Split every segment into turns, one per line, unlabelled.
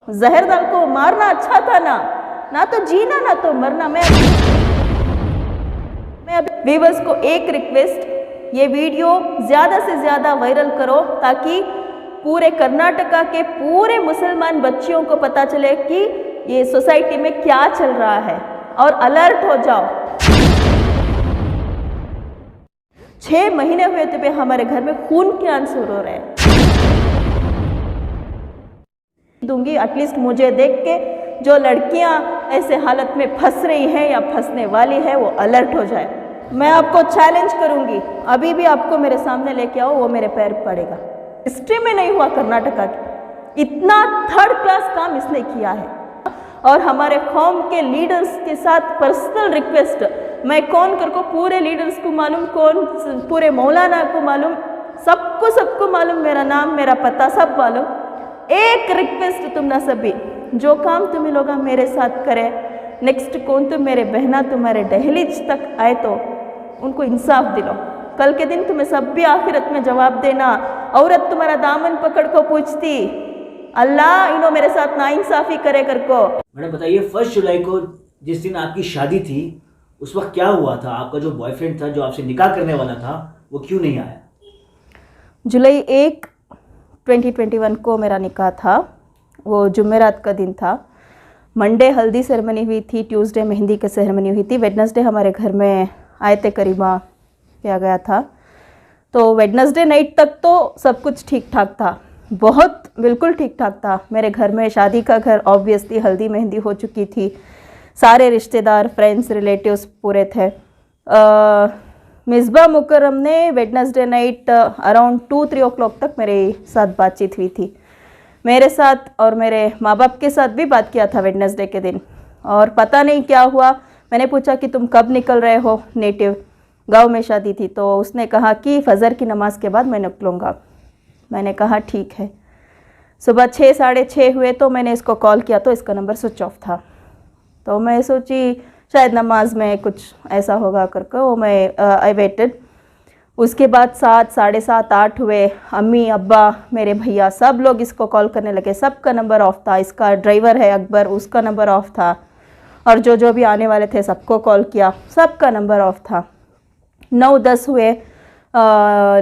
जहरदार को मारना अच्छा था ना, ना तो जीना ना तो मरना। मैं अभी व्यूअर्स को एक रिक्वेस्ट, ये वीडियो ज़्यादा से ज़्यादा वायरल करो ताकि पूरे कर्नाटका के पूरे मुसलमान बच्चियों को पता चले कि ये सोसाइटी में क्या चल रहा है और अलर्ट हो जाओ। 6 महीने हुए थे पे हमारे घर में खून के आंसू रो रहे हैं। दूंगी एटलीस्ट मुझे देख के जो लड़कियां ऐसे हालत में फंस रही हैं या फंसने वाली है वो अलर्ट हो जाए। मैं आपको चैलेंज करूंगी, अभी भी आपको मेरे सामने लेके आओ, वो मेरे पैर पड़ेगा। हिस्ट्री में नहीं हुआ कर्नाटका की इतना थर्ड क्लास काम इसने किया है। और हमारे कौम के लीडर्स के साथ पर्सनल रिक्वेस्ट, मैं कौन करको पूरे लीडर्स को मालूम, कौन पूरे मौलाना को मालूम, सबको मालूम, मेरा नाम मेरा पता सब मालूम। एक रिक्वेस्ट तुम ना सभी, जो काम तुम्हें लोग मेरे साथ करे, नेक्स्ट कौन तुम मेरे बहना तुम्हारे दहलीज तक आए तो उनको इंसाफ दिलो। कल के दिन तुम्हें सब भी आखिरत में जवाब देना। औरत तुम्हारा दामन पकड़ को पूछती, अल्लाह इन्हों मेरे साथ नाइंसाफी करे कर को।
मैडम बताइए, 1 जुलाई को जिस दिन आपकी शादी थी उस वक्त क्या हुआ था? आपका जो बॉयफ्रेंड था, जो आपसे निकाह करने वाला था, वो क्यों नहीं आया?
जुलाई 1, 2021 को मेरा निकाह था। वो जुमेरात का दिन था। मंडे हल्दी सेरेमनी हुई थी, ट्यूसडे मेहंदी की सेरेमनी हुई थी, वेडनेसडे हमारे घर में आयते करीमा किया गया था। तो वेडनेसडे नाइट तक तो सब कुछ ठीक ठाक था, बहुत बिल्कुल ठीक ठाक था। मेरे घर में शादी का घर ऑब्वियसली हल्दी मेहंदी हो चुकी थी, सारे रिश्तेदार फ्रेंड्स रिलेटिव्स पूरे थे। मिसबा मुकर्रम ने वेडनेसडे नाइट अराउंड 2-3 ओ क्लॉक तक मेरे साथ बातचीत हुई थी, मेरे साथ और मेरे माँ बाप के साथ भी बात किया था वेडनेसडे के दिन। और पता नहीं क्या हुआ, मैंने पूछा कि तुम कब निकल रहे हो नेटिव, गांव में शादी थी, तो उसने कहा कि फजर की नमाज के बाद मैं निकलूँगा। मैंने कहा ठीक है। सुबह 6, 6:30 हुए तो मैंने इसको कॉल किया तो इसका नंबर स्विच ऑफ था। तो मैं सोची शायद नमाज में कुछ ऐसा होगा करके वो मैं आई वेटेड। उसके बाद 7, 7:30, 8 हुए। अम्मी अब्बा मेरे भैया सब लोग इसको कॉल करने लगे, सबका नंबर ऑफ था। इसका ड्राइवर है अकबर, उसका नंबर ऑफ था। और जो भी आने वाले थे सबको कॉल किया, सबका नंबर ऑफ था। 9-10 हुए,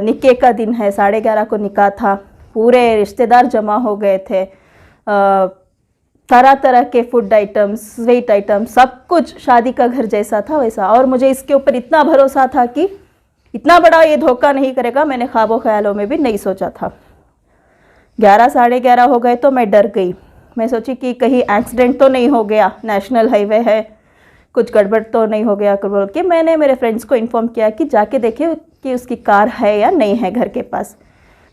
निकाह का दिन है, 11:30 को निकाह था। पूरे रिश्तेदार जमा हो गए थे, तरह तरह के फूड आइटम्स, स्वीट आइटम्स, सब कुछ शादी का घर जैसा था वैसा। और मुझे इसके ऊपर इतना भरोसा था कि इतना बड़ा ये धोखा नहीं करेगा, मैंने ख्वाबों ख्यालों में भी नहीं सोचा था। 11, 11:30 हो गए तो मैं डर गई। मैं सोची कि कहीं एक्सीडेंट तो नहीं हो गया, नेशनल हाईवे है, कुछ गड़बड़ तो नहीं हो गया बोल के मैंने मेरे फ्रेंड्स को इन्फॉर्म किया कि जाके देखे कि उसकी कार है या नहीं है घर के पास।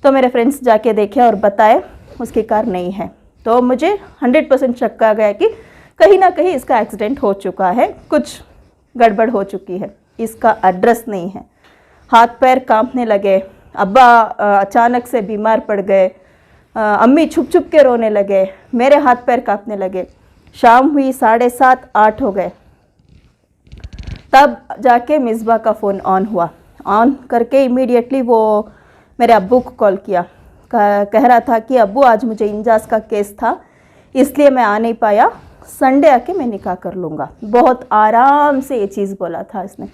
तो मेरे फ्रेंड्स जाके देखे और बताए उसकी कार नहीं है। तो मुझे 100% शक आ गया कि कहीं ना कहीं इसका एक्सीडेंट हो चुका है, कुछ गड़बड़ हो चुकी है, इसका एड्रेस नहीं है। हाथ पैर कांपने लगे, अब्बा अचानक से बीमार पड़ गए, अम्मी छुप छुप के रोने लगे, मेरे हाथ पैर कांपने लगे। शाम हुई, 7:30, 8 हो गए, तब जाके मिसबा का फ़ोन ऑन हुआ। ऑन करके इमीडिएटली वो मेरे अब्बू को कॉल किया, कह रहा था कि अब्बू आज मुझे इंजाज का केस था इसलिए मैं आ नहीं पाया, संडे आके मैं निकाह कर लूँगा। बहुत आराम से ये चीज़ बोला था इसने।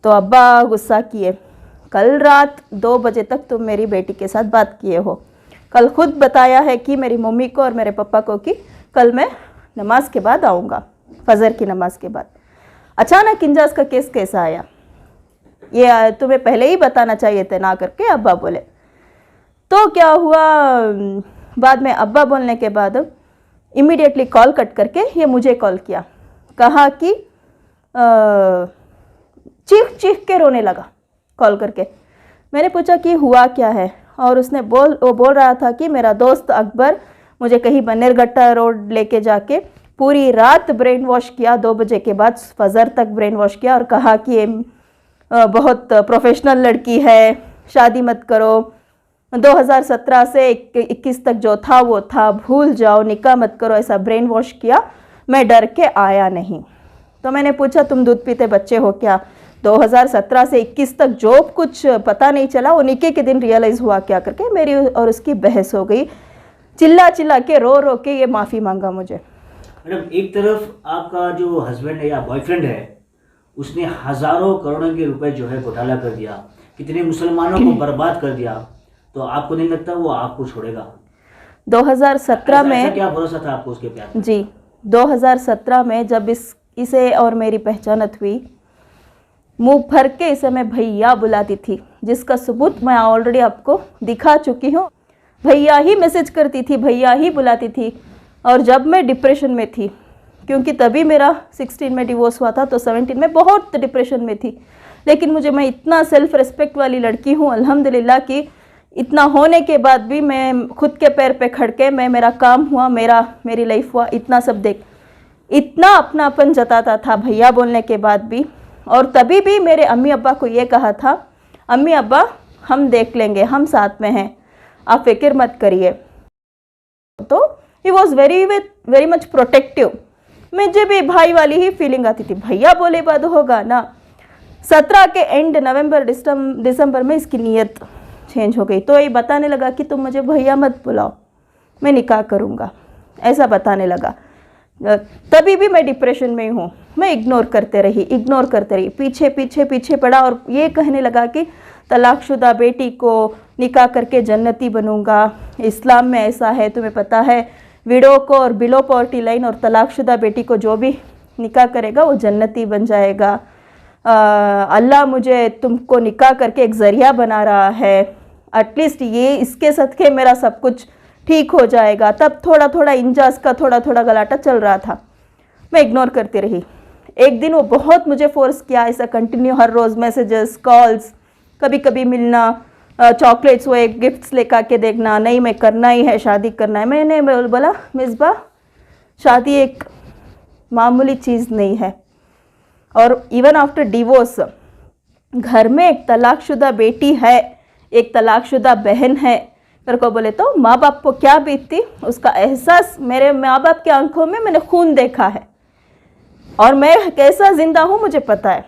तो अब्बा गुस्सा किए, कल रात 2 बजे तक तुम मेरी बेटी के साथ बात किए हो, कल खुद बताया है कि मेरी मम्मी को और मेरे पापा को कि कल मैं नमाज के बाद आऊँगा, फजर की नमाज के बाद। अचानक इंजाज का केस कैसा आया, ये तुम्हें पहले ही बताना चाहिए थे ना करके अब्बा बोले। तो क्या हुआ, बाद में अब्बा बोलने के बाद इमीडिएटली कॉल कट करके ये मुझे कॉल किया, कहा कि चीख चीख के रोने लगा कॉल करके। मैंने पूछा कि हुआ क्या है, और उसने वो बोल रहा था कि मेरा दोस्त अकबर मुझे कहीं बन्नेरघट्टा रोड लेके जाके पूरी रात ब्रेन वॉश किया, 2 बजे के बाद फजर तक ब्रेन वॉश किया और कहा कि ये बहुत प्रोफेशनल लड़की है, शादी मत करो, 2017 से 21 तक जो था वो था, भूल जाओ, निकाह मत करो, ऐसा ब्रेन वॉश किया। मैं डर के आया नहीं। तो मैंने पूछा तुम दूध पीते बच्चे हो क्या, 2017 से 21 तक जो कुछ पता नहीं चला वो निकाह के दिन रियलाइज़ हुआ क्या करके मेरी और उसकी बहस हो गई। चिल्ला चिल्ला के रो रो के ये माफ़ी मांगा मुझे।
मैडम, एक तरफ आपका जो हस्बैंड है या बॉयफ्रेंड है, उसने हजारों करोड़ों के रुपए जो है घोटाला कर दिया, कितने मुसलमानों को बर्बाद कर दिया, तो आपको नहीं लगता वो आपको छोड़ेगा?
2017 में
ऐसा क्या भरोसा था आपको उसके प्यार में?
जी, 2017 में जब इसे और मेरी पहचानत हुई, मुंह भर के इसे मैं भैया बुलाती थी, जिसका सबूत मैं ऑलरेडी आपको दिखा चुकी हूँ। भैया ही मैसेज करती थी, भैया ही बुलाती थी। और जब मैं डिप्रेशन में थी, क्योंकि तभी मेरा 16 में डिवोर्स हुआ था, तो 17 में बहुत डिप्रेशन में थी। लेकिन मैं इतना सेल्फ रिस्पेक्ट वाली लड़की हूँ अल्हम्दुलिल्लाह कि इतना होने के बाद भी मैं खुद के पैर पे खड़ के मेरा काम हुआ, मेरी लाइफ हुआ, इतना सब देख इतना अपनापन जताता था भैया बोलने के बाद भी। और तभी भी मेरे अम्मी अब्बा को ये कहा था, अम्मी अब्बा हम देख लेंगे, हम साथ में हैं, आप फिक्र मत करिए। तो he was very much protective. मुझे भी भाई वाली ही फीलिंग आती थी, भैया बोले बाद होगा ना। 17 के एंड नवंबर दिसंबर में इसकी नीयत चेंज हो गई, तो ये बताने लगा कि तुम मुझे भैया मत बुलाओ, मैं निकाह करूँगा, ऐसा बताने लगा। तभी भी मैं डिप्रेशन में हूँ। मैं इग्नोर करते रही, पीछे पड़ा और ये कहने लगा कि तलाकशुदा बेटी को निकाह करके जन्नती बनूंगा, इस्लाम में ऐसा है, तुम्हें पता है, विडो को और बिलो पॉवर्टी लाइन और तलाकशुदा बेटी को जो भी निकाह करेगा वो जन्नती बन जाएगा। अल्लाह मुझे तुमको निकाह करके एक ज़रिया बना रहा है, एटलीस्ट ये इसके सदक़े मेरा सब कुछ ठीक हो जाएगा। तब थोड़ा थोड़ा इंजाज का थोड़ा थोड़ा गलाटा चल रहा था, मैं इग्नोर करती रही। एक दिन वो बहुत मुझे फोर्स किया, ऐसा कंटिन्यू हर रोज़ मैसेजेस, कॉल्स, कभी कभी मिलना, चॉकलेट्स वो एक गिफ्ट्स लेकर के देखना, नहीं मैं करना ही है, शादी करना है। मैंने बोला मिसबा, शादी एक मामूली चीज़ नहीं है। और इवन आफ्टर डिवोर्स घर में एक तलाकशुदा बेटी है, एक तलाकशुदा बहन है, मेरे को बोले तो माँ बाप को क्या बीतती, उसका एहसास मेरे माँ बाप की आंखों में मैंने खून देखा है और मैं कैसा जिंदा हूँ मुझे पता है।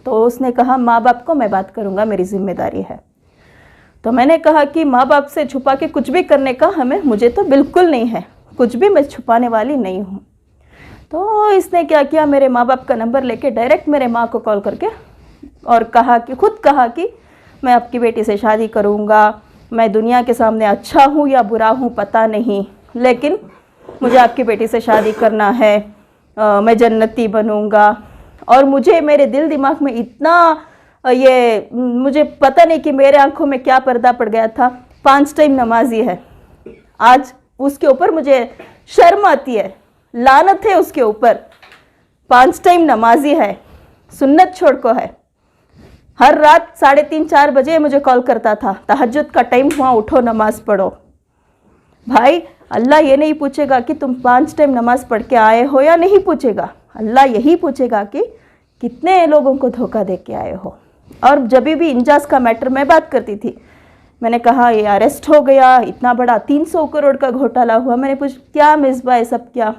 तो उसने कहा माँ बाप को मैं बात करूँगा, मेरी जिम्मेदारी है। तो मैंने कहा कि माँ बाप से छुपा के कुछ भी करने का मुझे तो बिल्कुल नहीं है, कुछ भी मैं छुपाने वाली नहीं हूँ। तो इसने क्या किया, मेरे माँ बाप का नंबर लेके डायरेक्ट मेरे माँ को कॉल करके और खुद कहा कि मैं आपकी बेटी से शादी करूँगा, मैं दुनिया के सामने अच्छा हूँ या बुरा हूँ पता नहीं, लेकिन मुझे आपकी बेटी से शादी करना है, मैं जन्नती बनूँगा। और मुझे मेरे दिल दिमाग में इतना मुझे पता नहीं कि मेरे आंखों में क्या पर्दा पड़ गया था। 5 टाइम नमाजी है, आज उसके ऊपर मुझे शर्म आती है, लानत है उसके ऊपर। 5 टाइम नमाजी है, सुन्नत छोड़ को है, हर रात 3:30-4 बजे मुझे कॉल करता था, तहज्जुद का टाइम हुआ, उठो नमाज पढ़ो। भाई अल्लाह ये नहीं पूछेगा कि तुम 5 टाइम नमाज पढ़ के आए हो या नहीं पूछेगा, अल्लाह यही पूछेगा कि कितने लोगों को धोखा दे के आए हो। और जब भी इंजाज का मैटर मैं बात करती थी, मैंने कहा ये अरेस्ट हो गया, इतना बड़ा 300 करोड़ का घोटाला हुआ। मैंने पूछा क्या मिसबा ये सब क्या?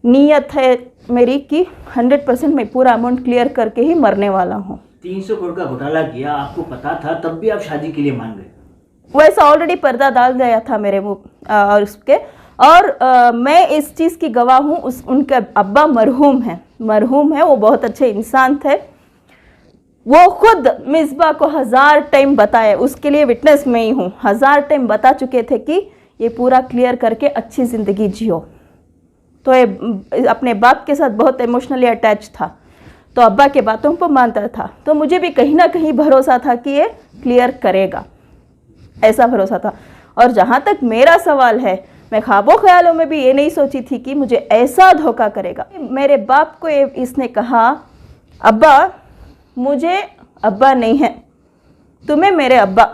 नीयत है मेरी कि 100% मैं पूरा अमाउंट क्लियर करके ही मरने वाला हूँ।
300 करोड़ का घोटाला किया, आपको पता था, तब भी आप शादी के लिए मान गए?
वैसा ऑलरेडी पर्दा डाल दिया था मेरे मुँह और उसके। और मैं इस चीज़ की गवाह हूँ, उनके अब्बा मरहूम है, वो बहुत अच्छे इंसान थे। वो खुद मिसबा को 1000 टाइम बताए, उसके लिए विटनेस मैं ही हूँ, 1000 टाइम बता चुके थे कि ये पूरा क्लियर करके अच्छी ज़िंदगी जियो। तो ये अपने बाप के साथ बहुत इमोशनली अटैच था, तो अब्बा के बातों को मानता था। तो मुझे भी कहीं ना कहीं भरोसा था कि ये क्लियर करेगा, ऐसा भरोसा था। और जहाँ तक मेरा सवाल है, मैं ख्वाबों ख्यालों में भी ये नहीं सोची थी कि मुझे ऐसा धोखा करेगा। मेरे बाप को इसने कहा, अब्बा मुझे अब्बा नहीं है, तुम्हें मेरे अब्बा,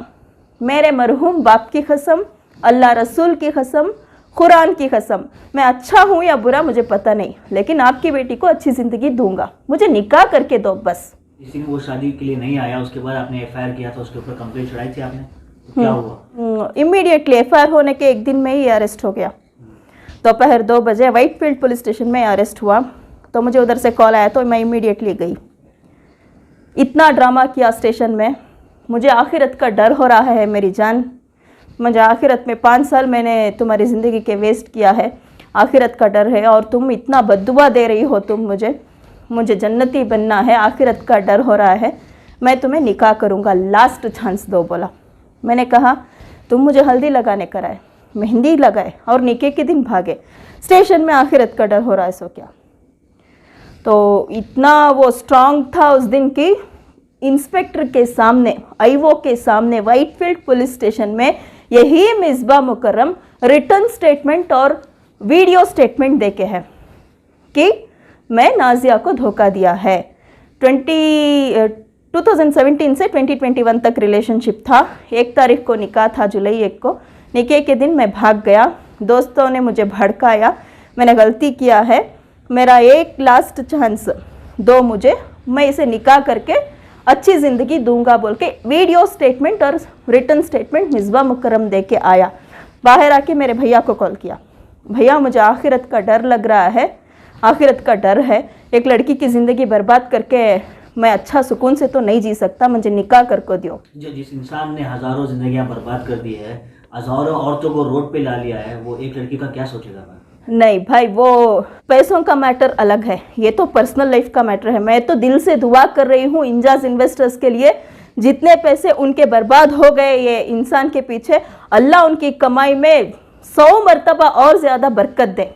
मेरे मरहूम बाप की कसम, अल्लाह रसूल की कसम, कुरान की कसम, मैं अच्छा हूँ या बुरा मुझे पता नहीं, लेकिन आपकी बेटी को अच्छी ज़िंदगी दूंगा, मुझे निकाह करके दो बस।
जिस दिन वो शादी के लिए नहीं आया, उसके बाद आपने FIR किया था, उसके ऊपर कंप्लेंट चढ़ाई थी आपने, तो क्या हुआ?
इमीडिएटली FIR होने के एक दिन में ही अरेस्ट हो गया। दोपहर 2 बजे व्हाइटफील्ड पुलिस स्टेशन में अरेस्ट हुआ। तो मुझे उधर से कॉल आया तो मैं इमीडिएटली गई। इतना ड्रामा किया स्टेशन में, मुझे आखिरत का डर हो रहा है, मेरी जान मुझे आखिरत में 5 साल मैंने तुम्हारी ज़िंदगी के वेस्ट किया है, आखिरत का डर है और तुम इतना बद्दुआ दे रही हो, तुम मुझे जन्नती बनना है, आखिरत का डर हो रहा है, मैं तुम्हें निकाह करूँगा, लास्ट चांस दो बोला। मैंने कहा तुम मुझे हल्दी लगाने कराए, मेहंदी लगाए और निकाह के दिन भागे, स्टेशन में आखिरत का डर हो रहा है सो क्या। तो इतना वो स्ट्रांग था उस दिन की इंस्पेक्टर के सामने, आईओ के सामने, वाइटफील्ड पुलिस स्टेशन में यही मिसबा मुकर्रम रिटर्न स्टेटमेंट और वीडियो स्टेटमेंट देके है कि मैं नाजिया को धोखा दिया है। 2017 से 2021 तक रिलेशनशिप था। 1 तारीख को निकाह था, जुलाई 1 को। निकाह के दिन मैं भाग गया, दोस्तों ने मुझे भड़काया, मैंने गलती किया है, मेरा एक लास्ट चांस दो मुझे, मैं इसे निकाह करके अच्छी ज़िंदगी दूंगा बोल के वीडियो स्टेटमेंट और रिटर्न स्टेटमेंट मिसबा मुकर्रम दे के आया। बाहर आके मेरे भैया को कॉल किया, भैया मुझे आखिरत का डर लग रहा है, आखिरत का डर है, एक लड़की की ज़िंदगी बर्बाद करके मैं अच्छा सुकून से तो नहीं जी सकता, मुझे निकाह कर को दियो।
जिस इंसान ने हज़ारों जिंदगियां बर्बाद कर दी है, हज़ारों औरतों को रोड पे ला लिया है, वो एक लड़की का क्या सोचेगा?
नहीं भाई, वो पैसों का मैटर अलग है, ये तो पर्सनल लाइफ का मैटर है। मैं तो दिल से दुआ कर रही हूँ इंजाज इन्वेस्टर्स के लिए, जितने पैसे उनके बर्बाद हो गए ये इंसान के पीछे, अल्लाह उनकी कमाई में 100 मरतबा और ज़्यादा बरकत दे।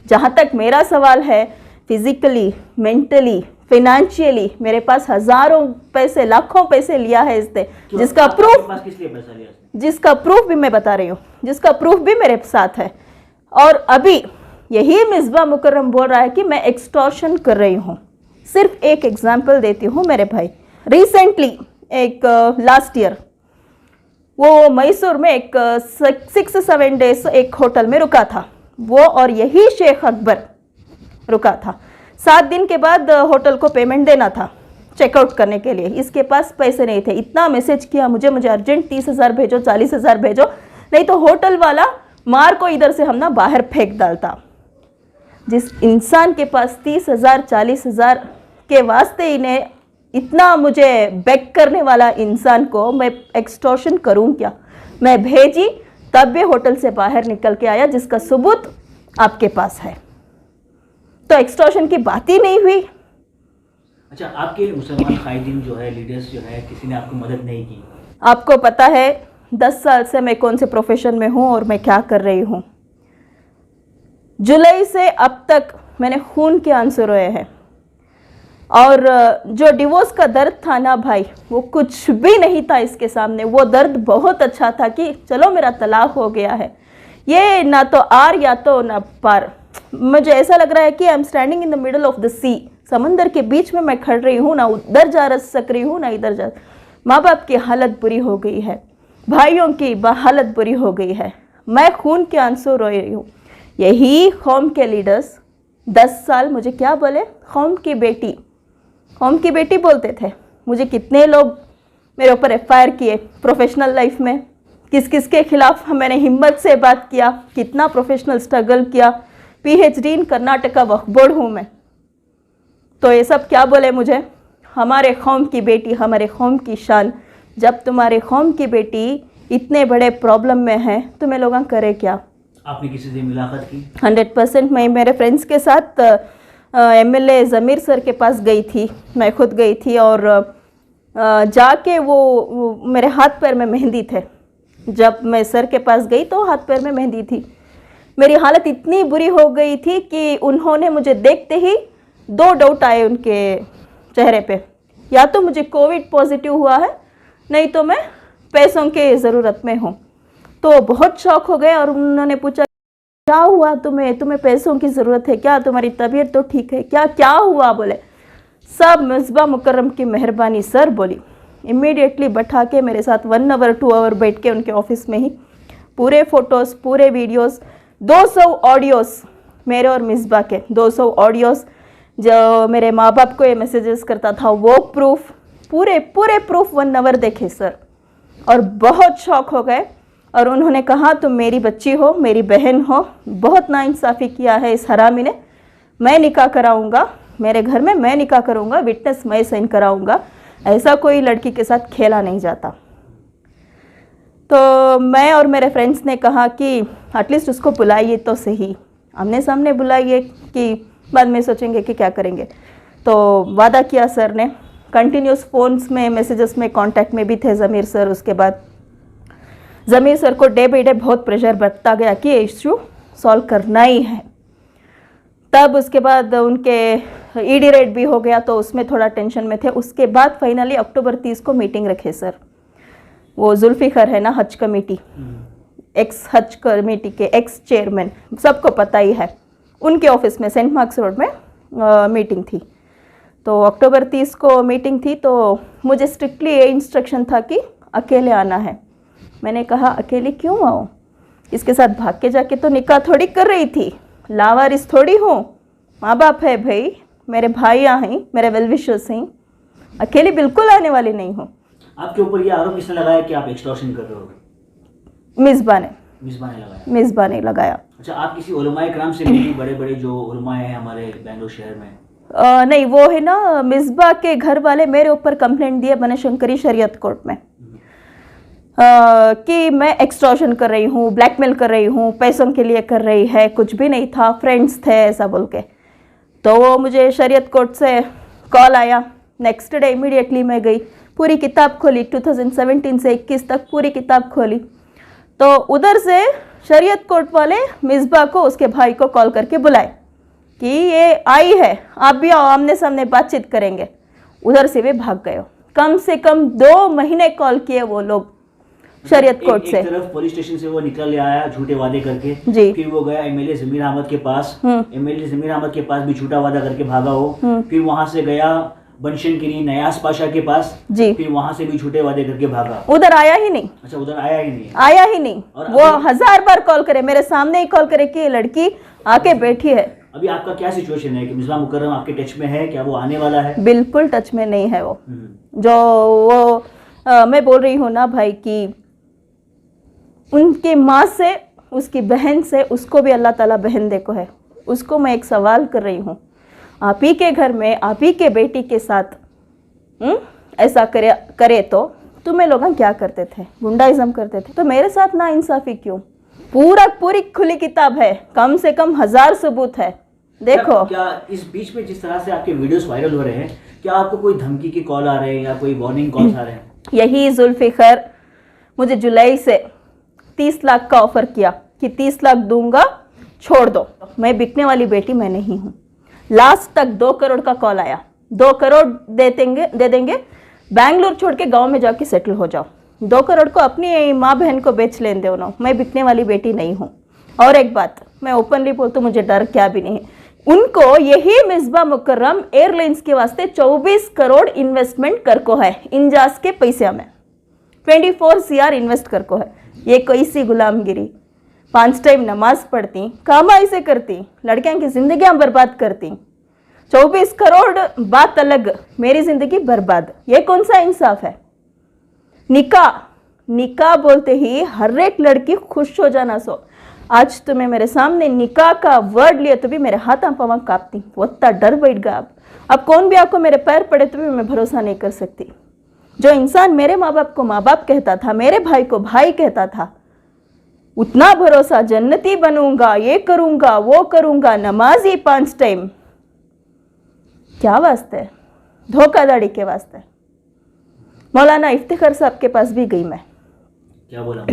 जहाँ तक मेरा सवाल है, फिजिकली, मेंटली, फाइनेंशियली मेरे पास हज़ारों पैसे, लाखों पैसे लिया है इसने, जिसका प्रूफ,
किस लिए पैसा लिया?
जिसका प्रूफ भी मैं बता रही हूँ, जिसका प्रूफ भी मेरे साथ है। और अभी यही मिसबा मुकर्रम बोल रहा है कि मैं एक्सटॉर्शन कर रही हूँ। सिर्फ एक एग्जाम्पल देती हूँ मेरे भाई, रिसेंटली एक लास्ट ईयर वो मैसूर में एक 6-7 डेज एक होटल में रुका था, वो और यही शेख अकबर रुका था। 7 दिन के बाद होटल को पेमेंट देना था चेकआउट करने के लिए, इसके पास पैसे नहीं थे। इतना मैसेज किया मुझे अर्जेंट 30,000 भेजो, 40,000 भेजो, नहीं तो होटल वाला मार को इधर से हम ना बाहर फेंक डालता। जिस इंसान के पास 30,000 40,000 के वास्ते इन्हें इतना मुझे बेक करने वाला इंसान को मैं एक्सटॉर्शन करूं क्या? मैं भेजी तब भी होटल से बाहर निकल के आया, जिसका सबूत आपके पास है। तो एक्सटॉर्शन की बात ही नहीं हुई।
अच्छा, आपके मुसलमान कायदीन जो है, लीडर्स जो है, किसी ने आपको मदद नहीं की?
आपको पता है 10 साल से मैं कौन से प्रोफेशन में हूँ और मैं क्या कर रही हूँ। जुलाई से अब तक मैंने खून के आंसू रोए हैं, और जो डिवोर्स का दर्द था ना भाई, वो कुछ भी नहीं था इसके सामने। वो दर्द बहुत अच्छा था कि चलो मेरा तलाक हो गया है, ये ना तो आर या तो ना पार। मुझे ऐसा लग रहा है कि I am standing in the middle of the sea, समंदर के बीच में मैं खड़ रही हूँ, ना उधर जा सक रही हूँ ना इधर जा। माँ बाप की हालत बुरी हो गई है, भाइयों की हालत बुरी हो गई है, मैं खून के आंसू रो रही हूँ। यही कौम के लीडर्स 10 साल मुझे क्या बोले, कौम की बेटी बोलते थे मुझे। कितने लोग मेरे ऊपर FIR किए प्रोफेशनल लाइफ में, किस किस के खिलाफ मैंने हिम्मत से बात किया, कितना प्रोफेशनल स्ट्रगल किया। PhD इन कर्नाटका वक्फ बोर्ड हूँ मैं। तो ये सब क्या बोले मुझे, हमारे कौम की बेटी, हमारे कौम की शान। जब तुम्हारे कौम की बेटी इतने बड़े प्रॉब्लम में है, तुम्हें लोग करे क्या?
आपने किसी से मुलाकात की?
100% मैं मेरे फ्रेंड्स के साथ MLA ज़मीर सर के पास गई थी, मैं खुद गई थी, और जाके वो मेरे हाथ पैर में मेहंदी थे। जब मैं सर के पास गई तो हाथ पैर में मेहंदी थी। मेरी हालत इतनी बुरी हो गई थी कि उन्होंने मुझे देखते ही 2 डाउट आए उनके चेहरे पे, या तो मुझे कोविड पॉजिटिव हुआ है, नहीं तो मैं पैसों के ज़रूरत में हूँ। तो बहुत शौक हो गए और उन्होंने पूछा क्या हुआ तुम्हें पैसों की ज़रूरत है क्या, तुम्हारी तबीयत तो ठीक है क्या, क्या हुआ? बोले सब मिसबा मुकर्रम की मेहरबानी सर बोली। इमीडिएटली बैठा के मेरे साथ 1 आवर 2 आवर बैठ के उनके ऑफिस में ही पूरे फ़ोटोज़, पूरे वीडियोज़, 200 ऑडियोज़ मेरे और मिसबा के, 200 ऑडियोज़ जो मेरे माँ बाप को ये मैसेजेस करता था, वो प्रूफ, पूरे प्रूफ 1 आवर देखे सर, और बहुत शौक हो गए। और उन्होंने कहा तुम मेरी बच्ची हो, मेरी बहन हो, बहुत नाइंसाफ़ी किया है इस हरामी ने, मैं निकाह कराऊंगा, मेरे घर में मैं निकाह करूंगा, विटनेस मैं साइन कराऊंगा, ऐसा कोई लड़की के साथ खेला नहीं जाता। तो मैं और मेरे फ्रेंड्स ने कहा कि एटलीस्ट उसको बुलाइए तो सही, आमने सामने बुलाइए कि बाद में सोचेंगे कि क्या करेंगे। तो वादा किया सर ने, कंटिन्यूस फ़ोन्स में मैसेजेस में कांटेक्ट में भी थे ज़मीर सर। उसके बाद ज़मीर सर को डे बाई डे बहुत प्रेशर बढ़ता गया कि ये इशू सॉल्व करना ही है। तब उसके बाद उनके ईडी रेड भी हो गया तो उसमें थोड़ा टेंशन में थे। उसके बाद फाइनली अक्टूबर 30 को मीटिंग रखे सर। वो जुल्फ़िकर है ना हज कमेटी, एक्स हज कमेटी के एक्स चेयरमैन, सबको पता ही है, उनके ऑफिस में सेंट मार्क्स रोड में मीटिंग थी। तो अक्टूबर 30 को मीटिंग थी तो मुझे स्ट्रिक्टली ये इंस्ट्रक्शन था कि अकेले आना है। मैंने कहा अकेले क्यों आओ, इसके साथ भाग के जाके तो निकाह थोड़ी कर रही थी, लावारिस थोड़ी हूँ, माँ बाप है भाई, मेरे भाइयाँ हैं, मेरे वेल विशर्स हैं, अकेले बिल्कुल आने वाली नहीं हूँ।
आपके ऊपर ये आरोप किसने लगाया कि आप एक्सटॉर्शन कर रहे हो?
मिसबा ने लगाया।
अच्छा, आप किसी उलमाए कराम से मिली? बड़े बड़े जो उलमाए हैं हमारे बेंगलोर शहर में?
नहीं, वो है ना मिसबा के घर वाले मेरे ऊपर कंप्लेंट दिए बनशंकरी शरीयत कोर्ट में कि मैं एक्सटॉर्शन कर रही हूँ, ब्लैकमेल कर रही हूँ, पैसों के लिए कर रही है, कुछ भी नहीं था, फ्रेंड्स थे ऐसा बोल के। तो वो मुझे शरीयत कोर्ट से कॉल आया, नेक्स्ट डे इमीडिएटली मैं गई, पूरी किताब खोली, 2017 से 21 तक पूरी किताब खोली। तो उधर से शरीयत कोर्ट वाले मिसबा को उसके भाई को कॉल करके बुलाए कि ये आई है, आप भी आओ, आमने सामने बातचीत करेंगे। उधर से वे भाग गए। कम से कम 2 महीने कॉल किए वो लोग शरीयत कोर्ट से।
एक तरफ पुलिस स्टेशन से वो निकल ले आया झूठे वादे करके
जी।
फिर वो गया एमएलए ज़मीर अहमद के पास, एमएलए ज़मीर अहमद के पास भी झूठा वादा करके भागा हो। फिर वहां से गया बनशंकरी नयाज पाशा के पास जी, फिर वहां से भी झूठे वादे करके भागा।
उधर आया ही नहीं।
अच्छा, उधर आया ही नहीं?
आया ही नहीं। और वो 1000 बार कॉल करे, मेरे सामने ही कॉल करे कि ये लड़की आके बैठी है।
अभी आपका क्या सिचुएशन है कि मिसबा मुकर्रम आपके टच में है? क्या वो आने वाला है?
बिल्कुल टच में नहीं है वो। जो वो मैं बोल रही हूँ ना भाई कि उनकी माँ से, उसकी बहन से, उसको भी अल्लाह ताला बहन देखो है। उसको मैं एक सवाल कर रही हूँ, आप ही के घर में आप ही के बेटी के साथ ऐसा करे तो तुम्हें लोग क्या करते थे? गुंडाइज्म करते थे। तो मेरे साथ ना इंसाफी क्यों? पूरी खुली किताब है, कम से कम 1000 सबूत है। देखो
क्या इस बीच में जिस तरह से आपके वीडियोस वायरल हो रहे हैं, क्या आपको कोई धमकी की कॉल आ रहे हैं या कोई वार्निंग कॉल्स आ रहे हैं?
यही जुल्फ़िकर मुझे जुलाई से 30 लाख का ऑफर किया कि 30 लाख दूंगा, छोड़ दो। मैं बिकने वाली बेटी मैं नहीं हूँ। लास्ट तक 2 करोड़ का कॉल आया, 2 करोड़ दे देंगे, बैंगलोर छोड़ के गांव में जाके सेटल हो जाओ, 2 करोड़ को अपनी माँ बहन को बेच लेने दो ना, मैं बिकने वाली बेटी नहीं हूँ। और एक बात मैं ओपनली बोलती हूँ, मुझे डर क्या भी नहीं है। उनको यही मिसबा मुकर्रम एयरलाइंस के वास्ते 24 करोड़ इन्वेस्टमेंट करको है, इंजाज के पैसे में 24 CR इन्वेस्ट करको है। ये कोई सी गुलामगिरी, 5 टाइम नमाज पढ़ती, कमाई से करती, लड़कियां की जिंदगियां बर्बाद करती, 24 करोड़ बात अलग, मेरी जिंदगी बर्बाद, ये कौन सा इंसाफ है? निकाह बोलते ही हर एक लड़की खुश हो जाना। सो आज तुम्हें मेरे सामने निकाह का वर्ड लिए तो भी मेरे हाथ पाँव कांपती, वत्ता डर बैठ गया। अब कौन भी आपको मेरे पैर पड़े तो भी मैं भरोसा नहीं कर सकती। जो इंसान मेरे माँ बाप को माँ बाप कहता था, मेरे भाई को भाई कहता था, उतना भरोसा, जन्नती बनूंगा, ये करूंगा, वो करूंगा, नमाजी 5 टाइम, क्या वास्ते? धोखाधड़ी के वास्ते। मौलाना इफ्तिखार साहब के पास भी गई मैं।
क्या बोला?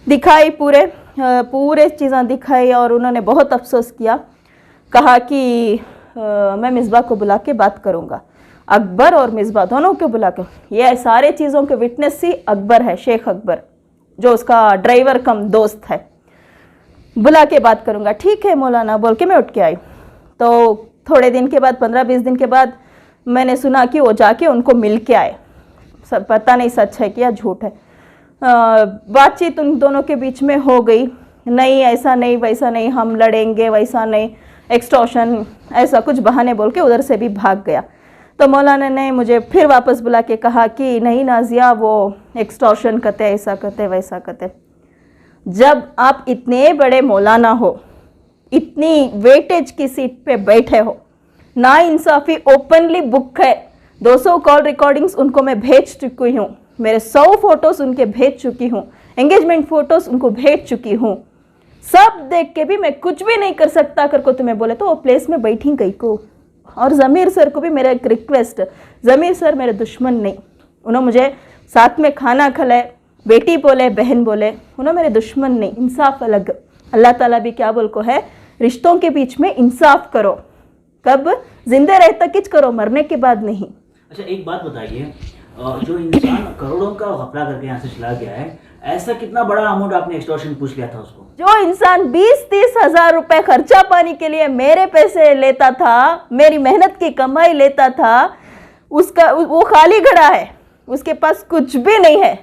दिखाई पूरे चीज़ें दिखाई और उन्होंने बहुत अफसोस किया। कहा कि मैं मिसबा को बुला के बात करूंगा, अकबर और मिसबा दोनों को बुला के। ये सारे चीज़ों के विटनेस ही अकबर है, शेख अकबर, जो उसका ड्राइवर कम दोस्त है। बुला के बात करूंगा। ठीक है मौलाना बोल के मैं उठ के आई। तो थोड़े दिन के बाद, 15-20 दिन के बाद मैंने सुना कि वो जाके उनको मिल के आए। सब पता नहीं सच है कि या झूठ है। बातचीत उन दोनों के बीच में हो गई, नहीं ऐसा नहीं वैसा नहीं, हम लड़ेंगे वैसा नहीं, एक्सटॉर्शन, ऐसा कुछ बहाने बोल के उधर से भी भाग गया। तो मौलाना ने मुझे फिर वापस बुला के कहा कि नहीं नाजिया, वो एक्सटॉर्शन करते, ऐसा करते वैसा करते। जब आप इतने बड़े मौलाना हो, इतनी वेटेज की सीट पे बैठे हो, ना इंसाफी ओपनली बुक है, 200 कॉल रिकॉर्डिंग्स उनको मैं भेज चुकी हूँ, मेरे 100 फोटोज़ उनके भेज चुकी हूँ, एंगेजमेंट फ़ोटोज़ उनको भेज चुकी हूँ। सब देख के भी मैं कुछ भी नहीं कर सकता कर को तुम्हें बोले तो वो प्लेस में बैठी गई को। और ज़मीर सर को भी मेरा एक रिक्वेस्ट, ज़मीर सर मेरे दुश्मन नहीं, उन्होंने मुझे साथ में खाना खिलाए, बेटी बोले बहन बोले, उन्होंने मेरे दुश्मन नहीं। इंसाफ अलग, अल्लाह ताला भी क्या बोल को है, रिश्तों के बीच में इंसाफ करो, कब जिंदे रहता किच करो, मरने के बाद नहीं।
अच्छा एक बात बताइए, जो इंसान करोड़ों का घपला करके यहाँ से चला गया है, ऐसा कितना बड़ा अमाउंट आपने एक्सटॉर्शन पूछ लिया था उसको?
जो इंसान 20-30 हजार रुपए खर्चा पानी के लिए मेरे पैसे लेता था, मेरी मेहनत की कमाई लेता था, उसका वो खाली खड़ा है, उसके पास कुछ भी नहीं है।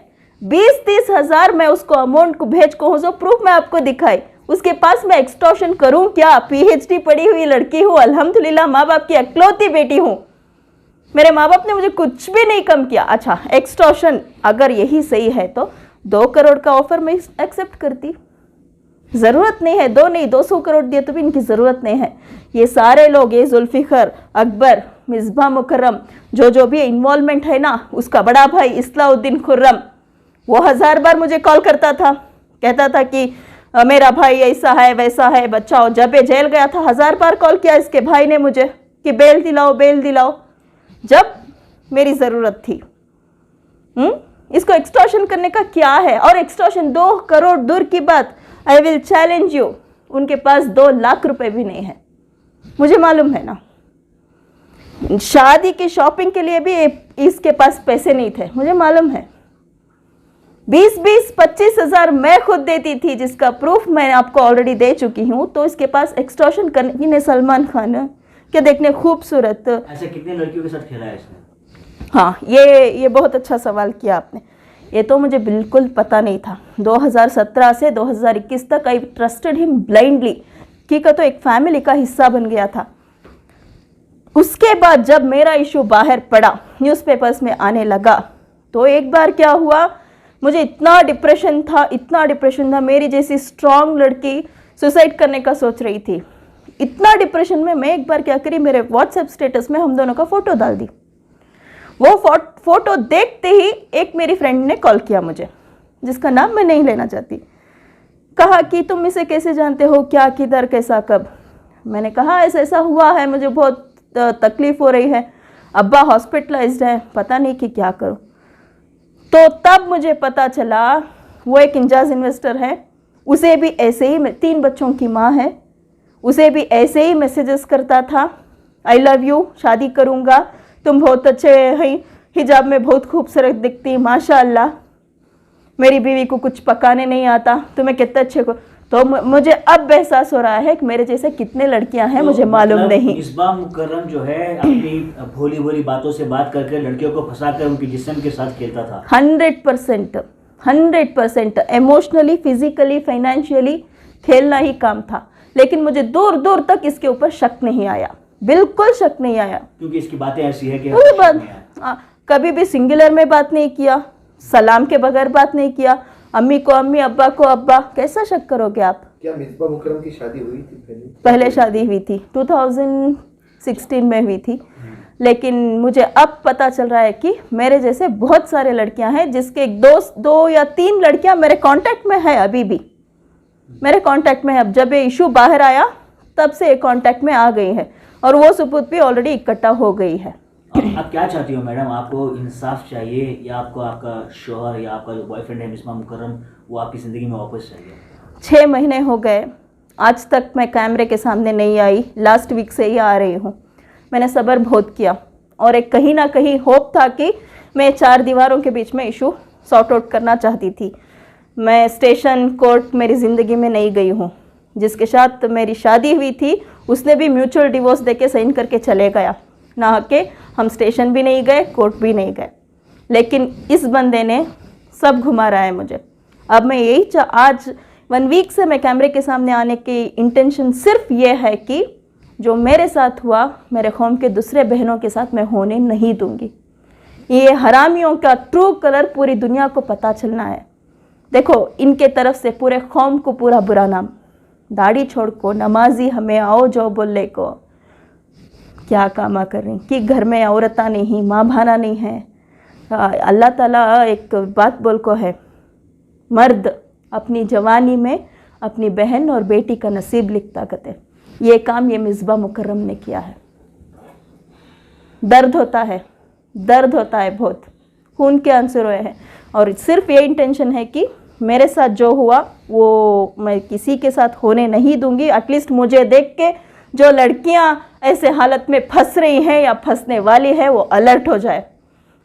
20-30 हजार मैं उसको अमाउंट को भेज को हूँ, जो प्रूफ मैं आपको दिखाई, उसके पास मैं एक्सटॉर्शन करूँ क्या? पीएचडी पढ़ी हुई लड़की हूँ, अल्हम्दुलिल्लाह माँ बाप की इकलौती बेटी हूँ, मेरे माँ बाप ने मुझे कुछ भी नहीं कम किया। अच्छा एक्सटॉर्शन अगर यही सही है तो 2 करोड़ का ऑफर मैं एक्सेप्ट करती, ज़रूरत नहीं है 2 नहीं 200 करोड़ दिए तो भी इनकी ज़रूरत नहीं है। ये सारे लोग, ये जुल्फ़िकर, अकबर, मिसबा मुकर्रम, जो भी इन्वॉल्वमेंट है ना, उसका बड़ा भाई इस्लाउद्दीन खुर्रम, वो 1000 बार मुझे कॉल करता था, कहता था कि मेरा भाई ऐसा है वैसा है, बचाओ। जब ये जेल गया था 1000 बार कॉल किया इसके भाई ने मुझे कि बेल दिलाओ बेल दिलाओ, जब मेरी ज़रूरत थी। इसको एक्सटॉर्शन करने का क्या है? और एक्सटॉर्शन 2 करोड़ दूर की बात, आई विल चैलेंज यू, उनके पास 2 लाख रुपए भी नहीं है, मुझे मालूम है ना। शादी की शॉपिंग के लिए भी इसके पास पैसे नहीं थे, मुझे मालूम है। 20-25 हजार मैं खुद देती थी, जिसका प्रूफ मैं आपको ऑलरेडी दे चुकी हूँ। तो इसके पास एक्सटॉर्शन करने ने सलमान खान क्या देखने खूबसूरत,
ऐसे कितने लड़कियों के साथ खेला है इसने?
हाँ ये बहुत अच्छा सवाल किया आपने, ये तो मुझे बिल्कुल पता नहीं था। 2017 से 2021 तक आई ट्रस्टेड हिम ब्लाइंडली, कि का तो एक फैमिली का हिस्सा बन गया था। उसके बाद जब मेरा इशू बाहर पड़ा, न्यूज़पेपर्स में आने लगा, तो एक बार क्या हुआ, मुझे इतना डिप्रेशन था, मेरी जैसी स्ट्रांग लड़की सुसाइड करने का सोच रही थी। इतना डिप्रेशन में मैं एक बार क्या करी, मेरे व्हाट्सएप स्टेटस में हम दोनों का फ़ोटो डाल दी। वो फोटो देखते ही एक मेरी फ्रेंड ने कॉल किया मुझे, जिसका नाम मैं नहीं लेना चाहती, कहा कि तुम इसे कैसे जानते हो, क्या किधर कैसा कब। मैंने कहा ऐसा ऐसा हुआ है, मुझे बहुत तकलीफ हो रही है, अब्बा हॉस्पिटलाइज्ड है, पता नहीं कि क्या करूं। तो तब मुझे पता चला वो एक इंजाज इन्वेस्टर है, उसे भी ऐसे ही, 3 बच्चों की माँ है, उसे भी ऐसे ही मैसेजेस करता था, आई लव यू, शादी करूँगा, तुम बहुत अच्छे हैं, हिजाब में बहुत खूबसूरत दिखती, माशाअल्लाह, मेरी बीवी को कुछ पकाने नहीं आता, तुम्हें कितने अच्छे को। तो मुझे अब एहसास हो रहा है कि मेरे जैसे कितने लड़कियां हैं, तो मुझे मालूम नहीं।
मिसबा मुकर्रम जो है अपनी भोली भोली बातों से बात करके लड़कियों को फंसाकर उनकी जिस्म के साथ खेलता था। 100% इमोशनली, फिजिकली, फाइनेंशियली खेलना ही काम था। लेकिन मुझे दूर दूर तक इसके ऊपर शक नहीं आया, बिल्कुल शक नहीं आया, क्योंकि इसकी बातें ऐसी है कि
कभी भी सिंगुलर में बात नहीं किया, सलाम के बगैर बात नहीं किया, अम्मी को अम्मी, अब्बा को अब्बा, कैसा शक करोगे आप?
क्या मिसबा मुकर्रम की शादी हुई थी
पहले शादी हुई थी, 2016 में हुई थी। लेकिन मुझे अब पता चल रहा है कि मेरे जैसे बहुत सारे लड़कियां हैं, जिसके 2 या 3 लड़कियां मेरे कांटेक्ट में है, अभी भी मेरे कांटेक्ट में है। अब जब ये इशू बाहर आया तब से कांटेक्ट में आ गई है, और वो सबूत भी ऑलरेडी इकट्ठा हो गई है।
आप क्या चाहती हो मैडम, आपको इंसाफ चाहिए या आपको आपका शौहर या आपका जो बॉयफ्रेंड है मिसबा मुकर्रम, वो आपकी ज़िंदगी में वापस चाहिए?
6 महीने हो गए, आज तक मैं कैमरे के सामने नहीं आई, लास्ट वीक से ही आ रही हूँ। मैंने सब्र बहुत किया, और एक कहीं ना कहीं होप था कि मैं 4 दीवारों के बीच में इशू सॉर्ट आउट करना चाहती थी। मैं स्टेशन कोर्ट मेरी ज़िंदगी में नहीं गई हूँ। जिसके साथ मेरी शादी हुई थी उसने भी म्यूचुअल डिवोर्स देके साइन करके चले गया, ना कि हम स्टेशन भी नहीं गए, कोर्ट भी नहीं गए। लेकिन इस बंदे ने सब घुमा रहा है मुझे। अब मैं यही आज 1 वीक से मैं कैमरे के सामने आने की इंटेंशन सिर्फ ये है कि जो मेरे साथ हुआ मेरे कौम के दूसरे बहनों के साथ मैं होने नहीं दूंगी। ये हरामियों का ट्रू कलर पूरी दुनिया को पता चलना है। देखो, इनके तरफ से पूरे कौम को पूरा बुरा नाम, दाढ़ी छोड़ को नमाजी हमें आओ जो बोले को क्या कामा कर रही कि घर में औरता नहीं, माँ भाना नहीं है, अल्लाह ताला एक बात बोल को है, मर्द अपनी जवानी में अपनी बहन और बेटी का नसीब लिखता कहते। ये काम ये मिसबा मुकर्रम ने किया है। दर्द होता है बहुत, खून के आंसू रोए हैं, और सिर्फ ये इंटेंशन है कि मेरे साथ जो हुआ वो मैं किसी के साथ होने नहीं दूंगी। एटलीस्ट मुझे देख के जो लड़कियां ऐसे हालत में फंस रही हैं या फंसने वाली है वो अलर्ट हो जाए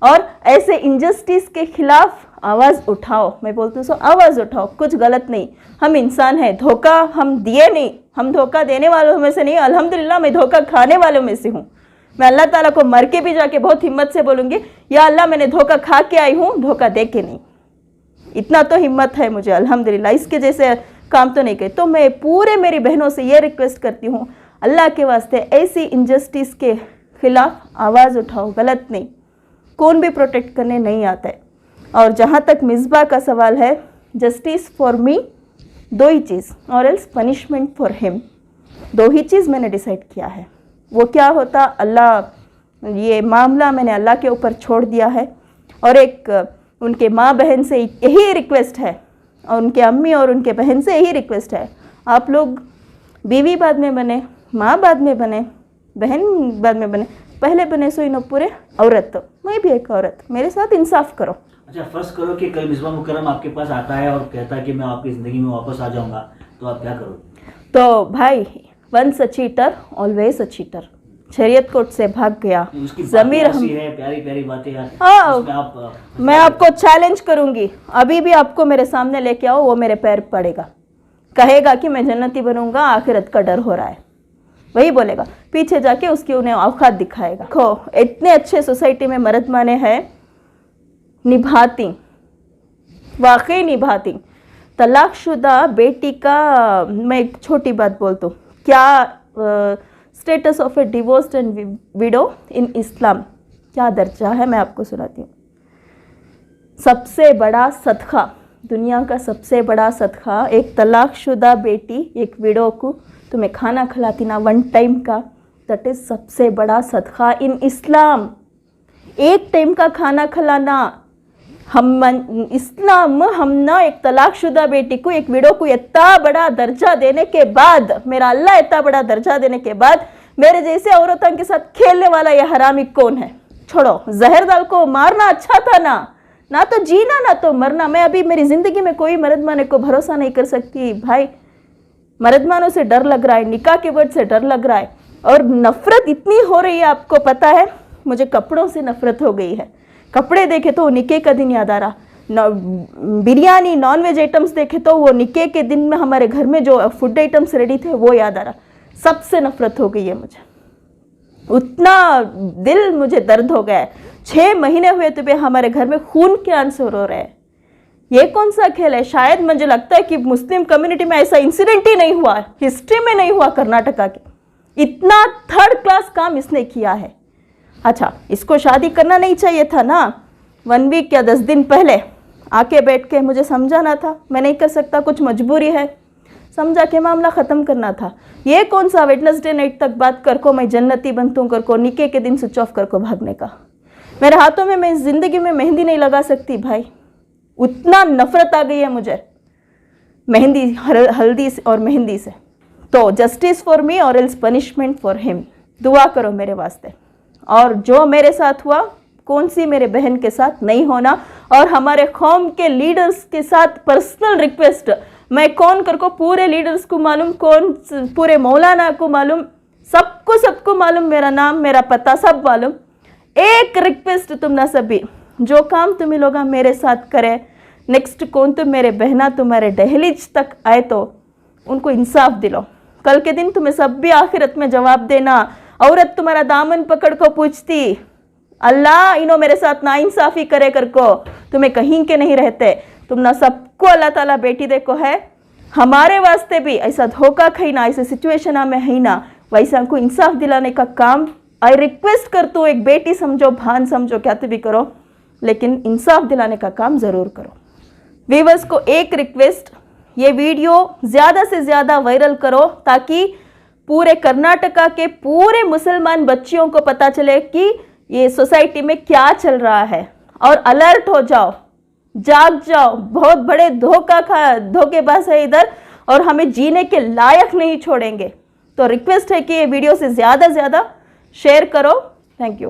और ऐसे इंजस्टिस के खिलाफ आवाज़ उठाओ। मैं बोलती हूँ सो आवाज़ उठाओ, कुछ गलत नहीं, हम इंसान हैं, धोखा हम दिए नहीं, हम धोखा देने वालों में से नहीं, अल्हम्दुलिल्लाह मैं धोखा खाने वालों में से हूँ। मैं अल्लाह ताला को मर के भी जाके बहुत हिम्मत से बोलूँगी, या अल्लाह मैंने धोखा खा के आई हूँ, धोखा दे के नहीं। इतना तो हिम्मत है मुझे अल्हम्दुलिल्लाह, इसके जैसे काम तो नहीं करे। तो मैं पूरे मेरी बहनों से ये रिक्वेस्ट करती हूँ, अल्लाह के वास्ते ऐसी इंजस्टिस के खिलाफ आवाज़ उठाओ। गलत नहीं, कौन भी प्रोटेक्ट करने नहीं आता है। और जहाँ तक मिसबा का सवाल है, जस्टिस फॉर मी, दो ही चीज़, और एल्स पनिशमेंट फॉर हिम, दो ही चीज़ मैंने डिसाइड किया है। वो क्या होता अल्लाह, ये मामला मैंने अल्लाह के ऊपर छोड़ दिया है। और एक उनके माँ बहन से यही रिक्वेस्ट है, और उनके अम्मी और उनके बहन से यही रिक्वेस्ट है, आप लोग बीवी बाद में बने, माँ बाद में बने, बहन बाद में बने, पहले बने सो इन पूरे औरत। तो मैं भी एक औरत, मेरे साथ इंसाफ करो।
अच्छा, फर्स्ट करो कि कल मिसबा मुकर्रम आपके पास आता है और कहता है कि मैं आपकी ज़िंदगी में वापस आ जाऊंगा, तो आप क्या करोगे?
तो भाई, once a cheater always a cheater, शरीयत कोर्ट से भाग गया। ज़मीर हम
है, प्यारी प्यारी बातें यार।
हाँ,
उसमें आप
मैं आपको चैलेंज करूंगी, अभी भी आपको मेरे सामने लेके आओ, वो मेरे पैर पड़ेगा, कहेगा कि मैं जन्नती बनूंगा, आखिरत का डर हो रहा है, वही बोलेगा। पीछे जाके उसकी उन्हें औकात दिखाएगा। देखो, इतने अच्छे सोसाइटी में मर्द माने हैं, निभाती, वाकई निभाती। तलाकशुदा बेटी का मैं एक छोटी बात बोलती हूँ, क्या status of a divorced and widow in Islam क्या दर्जा है, मैं आपको सुनाती हूँ। सबसे बड़ा सदका, दुनिया का सबसे बड़ा सदका, एक तलाकशुदा बेटी, एक विडो को तुम्हें खाना खिलाती ना, वन टाइम का, दैट इज़ सबसे बड़ा सदका इन इस्लाम। एक टाइम का खाना खिलाना, इस्लाम हम ना एक तलाकशुदा बेटी को, एक विडो को इतना बड़ा दर्जा देने के बाद, मेरा अल्लाह इतना बड़ा दर्जा देने के बाद, मेरे जैसे औरतों के साथ खेलने वाला यह हरामी कौन है? छोड़ो, जहर दाल को मारना अच्छा था ना तो जीना ना तो मरना। मैं अभी मेरी ज़िंदगी में कोई मर्द माने को भरोसा नहीं कर सकती भाई। मर्द मानों से डर लग रहा है, निकाह के वर्ड से डर लग रहा है, और नफ़रत इतनी हो रही है, आपको पता है मुझे कपड़ों से नफ़रत हो गई है। कपड़े देखे तो निके का दिन याद आ रहा, बिरयानी नॉन वेज आइटम्स देखे तो वो निके के दिन में हमारे घर में जो फूड आइटम्स रेडी थे वो याद आ रहा। सबसे नफ़रत हो गई है मुझे, उतना दिल मुझे दर्द हो गया है। 6 महीने हुए तो भी हमारे घर में खून के आंसू रो रहे हैं। ये कौन सा खेल है? शायद मुझे लगता है कि मुस्लिम कम्युनिटी में ऐसा इंसिडेंट ही नहीं हुआ, हिस्ट्री में नहीं हुआ कर्नाटका के। इतना थर्ड क्लास काम इसने किया है। अच्छा, इसको शादी करना नहीं चाहिए था ना, 1 वीक या 10 दिन पहले आके बैठ के मुझे समझाना था। मैं नहीं कर सकता, कुछ मजबूरी है, समझा के मामला ख़त्म करना था। ये कौन सा वेडनेसडे नाइट तक बात कर को मैं जन्नती बनतूँ कर को, निके के दिन स्विच ऑफ कर को भागने का। मेरे हाथों में मैं इस ज़िंदगी में मेहंदी नहीं लगा सकती भाई, उतना नफ़रत आ गई है मुझे मेहंदी, हल्दी और मेहंदी से। तो जस्टिस फॉर मी और एल्स पनिशमेंट फॉर हिम, दुआ करो मेरे वास्ते। और जो मेरे साथ हुआ, कौन सी मेरे बहन के साथ नहीं होना। और हमारे कौम के लीडर्स के साथ पर्सनल रिक्वेस्ट, मैं कौन कर को पूरे लीडर्स को मालूम, कौन पूरे मौलाना को मालूम, सबको मालूम, मेरा नाम मेरा पता सब मालूम। एक रिक्वेस्ट तुम ना सभी, जो काम तुम्हें लोग मेरे साथ करे, नेक्स्ट कौन तो मेरे बहना तुम्हारे दहलीज तक आए तो उनको इंसाफ दिलो। कल के दिन तुम्हें सब भी आखिरत में जवाब देना। औरत तुम्हारा दामन पकड़ को पूछती, अल्लाह इनो मेरे साथ ना इंसाफी करे कर को, तुम्हें कहीं के नहीं रहते। तुम ना सबको अल्लाह ताला बेटी देखो है, हमारे वास्ते भी ऐसा धोखा खाई ना, ऐसे सिचुएशन में है ना, वैसा को इंसाफ दिलाने का काम आई रिक्वेस्ट करती हूँ। एक बेटी समझो, भान समझो, क्या तो भी करो, लेकिन इंसाफ दिलाने का काम ज़रूर करो। व्यूअर्स को एक रिक्वेस्ट, ये वीडियो ज़्यादा से ज़्यादा वायरल करो ताकि पूरे कर्नाटका के पूरे मुसलमान बच्चियों को पता चले कि ये सोसाइटी में क्या चल रहा है। और अलर्ट हो जाओ, जाग जाओ। बहुत बड़े धोखेबाज है इधर और हमें जीने के लायक नहीं छोड़ेंगे। तो रिक्वेस्ट है कि ये वीडियो से ज़्यादा से ज़्यादा शेयर करो। Thank you.